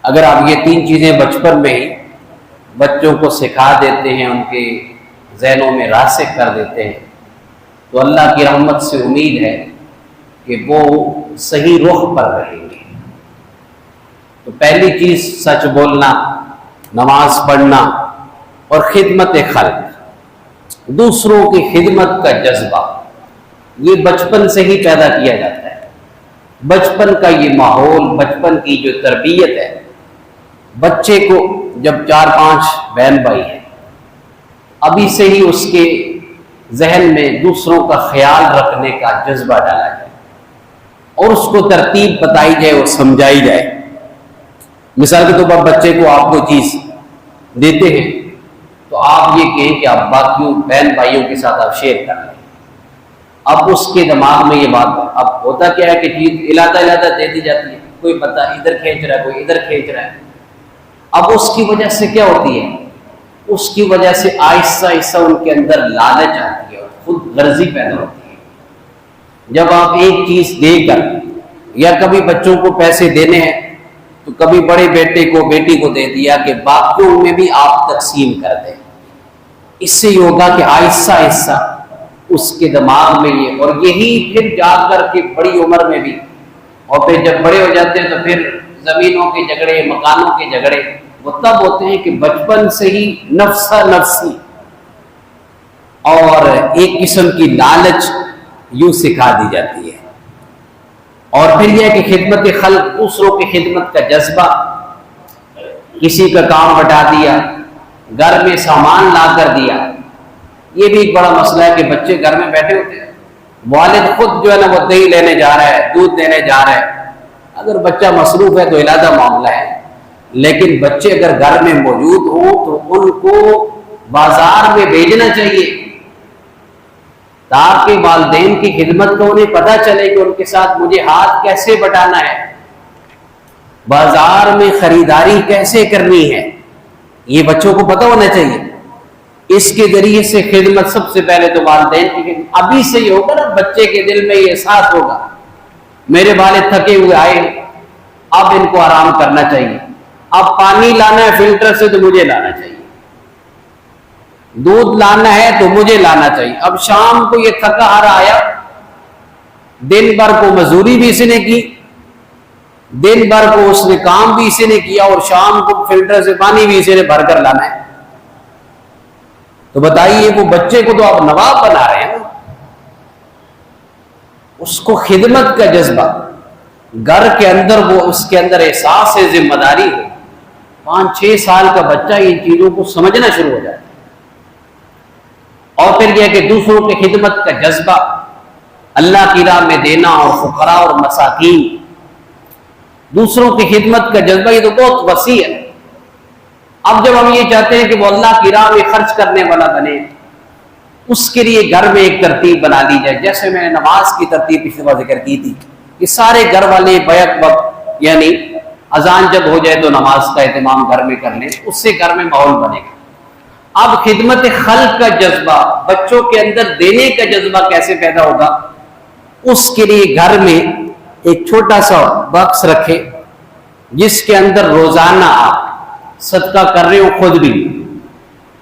اگر آپ یہ 3 چیزیں بچپن میں ہی بچوں کو سکھا دیتے ہیں، ان کے ذہنوں میں راسخ کر دیتے ہیں، تو اللہ کی رحمت سے امید ہے کہ وہ صحیح رخ پر رہیں گے۔ تو پہلی چیز سچ بولنا، نماز پڑھنا اور خدمت خلق، دوسروں کی خدمت کا جذبہ، یہ بچپن سے ہی پیدا کیا جاتا ہے۔ بچپن کا یہ ماحول، بچپن کی جو تربیت ہے، بچے کو جب 4-5 بہن بھائی ہیں، ابھی سے ہی اس کے ذہن میں دوسروں کا خیال رکھنے کا جذبہ ڈالا جائے اور اس کو ترتیب بتائی جائے اور سمجھائی جائے۔ مثال کے طور پر بچے کو آپ کوئی چیز دیتے ہیں تو آپ یہ کہیں کہ آپ باقیوں بہن بھائیوں کے ساتھ آپ شیئر کر لیں۔ اب اس کے دماغ میں یہ بات ہے، اب ہوتا کیا ہے کہ چیز علاحدہ دے دی جاتی ہے، کوئی پتہ ادھر کھینچ رہا ہے، کوئی ادھر کھینچ رہا ہے۔ اب اس کی وجہ سے کیا ہوتی ہے، اس کی وجہ سے آہستہ آہستہ ان کے اندر لالچ آتی ہے اور خود غرضی پیدا ہوتی ہے۔ جب آپ ایک چیز دے کر، یا کبھی بچوں کو پیسے دینے ہیں تو کبھی بڑے بیٹے کو بیٹی کو دے دیا کہ باقیوں میں بھی آپ تقسیم کر دیں، اس سے یہ ہوگا کہ آہستہ آہستہ اس کے دماغ میں یہ، اور یہی پھر جا کر کے بڑی عمر میں بھی، اور پھر جب بڑے ہو جاتے ہیں تو پھر زمینوں کے جھگڑے، مکانوں کے جھگڑے وہ تب ہوتے ہیں کہ بچپن سے ہی نفسا نفسی اور ایک قسم کی لالچ یوں سکھا دی جاتی ہے۔ اور پھر یہ ہے کہ خدمت خلق، دوسروں کی خدمت کا جذبہ، کسی کا کام بٹا دیا، گھر میں سامان لا کر دیا۔ یہ بھی ایک بڑا مسئلہ ہے کہ بچے گھر میں بیٹھے ہوتے ہیں، والد خود جو ہے نا وہ دہی لینے جا رہا ہے، دودھ لینے جا رہا ہے۔ اگر بچہ مصروف ہے تو علیحدہ معاملہ ہے، لیکن بچے اگر گھر میں موجود ہوں تو ان کو بازار میں بھیجنا چاہیے تاکہ والدین کی خدمت کو انہیں پتہ چلے کہ ان کے ساتھ مجھے ہاتھ کیسے بٹانا ہے، بازار میں خریداری کیسے کرنی ہے، یہ بچوں کو پتہ ہونا چاہیے۔ اس کے ذریعے سے خدمت سب سے پہلے تو والدین کی خدمت، ابھی سے یہ ہوگا نا، بچے کے دل میں یہ احساس ہوگا میرے والد تھکے ہوئے آئے، اب ان کو آرام کرنا چاہیے، اب پانی لانا ہے فلٹر سے تو مجھے لانا چاہیے، دودھ لانا ہے تو مجھے لانا چاہیے۔ اب شام کو یہ تھکا ہارا آیا، دن بھر کو مزدوری بھی اسی نے کی، دن بھر کو اس نے کام بھی اسی نے کیا، اور شام کو فلٹر سے پانی بھی اسی نے بھر کر لانا ہے۔ تو بتائیے وہ بچے کو تو آپ نواب بنا رہے ہیں، اس کو خدمت کا جذبہ گھر کے اندر، وہ اس کے اندر احساس ہے ذمہ داری ہو۔ 5-6 سال کا بچہ ان چیزوں کو سمجھنا شروع ہو جاتا ہے۔ اور پھر یہ کہ دوسروں کی خدمت کا جذبہ، اللہ کی راہ میں دینا، اور فقراء اور مساکین، دوسروں کی خدمت کا جذبہ، یہ تو بہت وسیع ہے۔ اب جب ہم یہ چاہتے ہیں کہ وہ اللہ کی راہ میں خرچ کرنے والا بنے، اس کے لیے گھر میں ایک ترتیب بنا لی جائے، جیسے میں نے نماز کی ترتیب پچھلی بار ذکر کی تھی کہ سارے گھر والے بیک وقت، یعنی اذان جب ہو جائے تو نماز کا اہتمام گھر میں کر لیں، اس سے گھر میں ماحول بنے گا۔ اب خدمت خلق کا جذبہ، بچوں کے اندر دینے کا جذبہ کیسے پیدا ہوگا، اس کے لیے گھر میں ایک چھوٹا سا باکس رکھے جس کے اندر روزانہ آپ صدقہ کر رہے ہو خود بھی،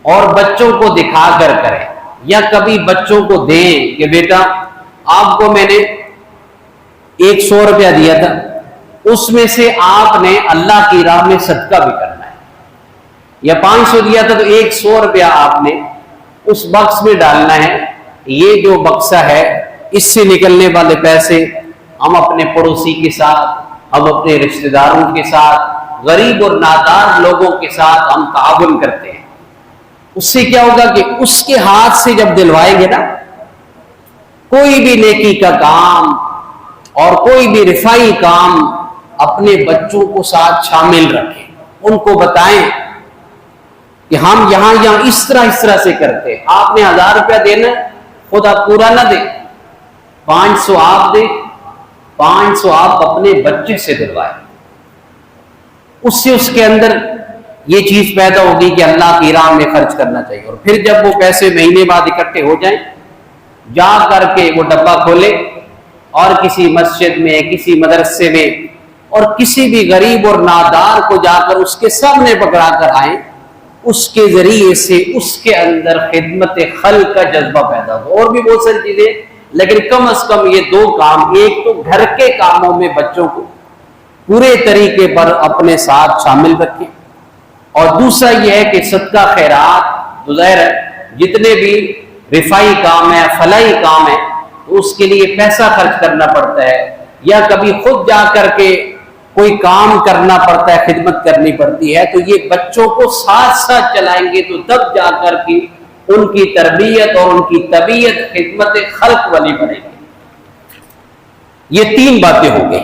اور بچوں کو دکھا کر کریں، یا کبھی بچوں کو دیں کہ بیٹا آپ کو میں نے 100 روپیہ دیا تھا، اس میں سے آپ نے اللہ کی راہ میں صدقہ بھی کرنا ہے، یا 500 دیا تھا تو 100 روپیہ آپ نے اس باکس میں ڈالنا ہے۔ یہ جو بکسہ ہے، اس سے نکلنے والے پیسے ہم اپنے پڑوسی کے ساتھ، ہم اپنے رشتہ داروں کے ساتھ، غریب اور نادار لوگوں کے ساتھ ہم تعاون کرتے ہیں۔ اس سے کیا ہوگا کہ اس کے ہاتھ سے جب دلوائیں گے نا کوئی بھی نیکی کا کام اور کوئی بھی رفائی کام، اپنے بچوں کو ساتھ شامل رکھیں، ان کو بتائیں کہ ہم یہاں اس طرح سے کرتے ہیں۔ آپ نے 1000 روپیہ دینا ہے، خود آپ پورا نہ دیں، 500 آپ دیں، 500 آپ اپنے بچے سے دلوائیں۔ اس سے اس کے اندر یہ چیز پیدا ہوگی کہ اللہ کی راہ میں خرچ کرنا چاہیے۔ اور پھر جب وہ پیسے مہینے بعد اکٹھے ہو جائیں، جا کر کے وہ ڈبہ کھولے اور کسی مسجد میں، کسی مدرسے میں اور کسی بھی غریب اور نادار کو جا کر اس کے سامنے پکڑا کر آئیں، اس کے ذریعے سے اس کے اندر خدمت خلق کا جذبہ پیدا ہو۔ اور بھی بہت ساری چیزیں، لیکن کم از کم یہ دو کام، ایک تو گھر کے کاموں میں بچوں کو پورے طریقے پر اپنے ساتھ شامل رکھیں، اور دوسرا یہ ہے کہ صدقہ خیرات، ظاہر ہے جتنے بھی رفائی کام ہے، فلاحی کام ہے، تو اس کے لیے پیسہ خرچ کرنا پڑتا ہے، یا کبھی خود جا کر کے کوئی کام کرنا پڑتا ہے، خدمت کرنی پڑتی ہے، تو یہ بچوں کو ساتھ ساتھ چلائیں گے تو تب جا کر کے ان کی تربیت اور ان کی طبیعت خدمت خلق والی بنے گی۔ یہ تین باتیں ہو گئی۔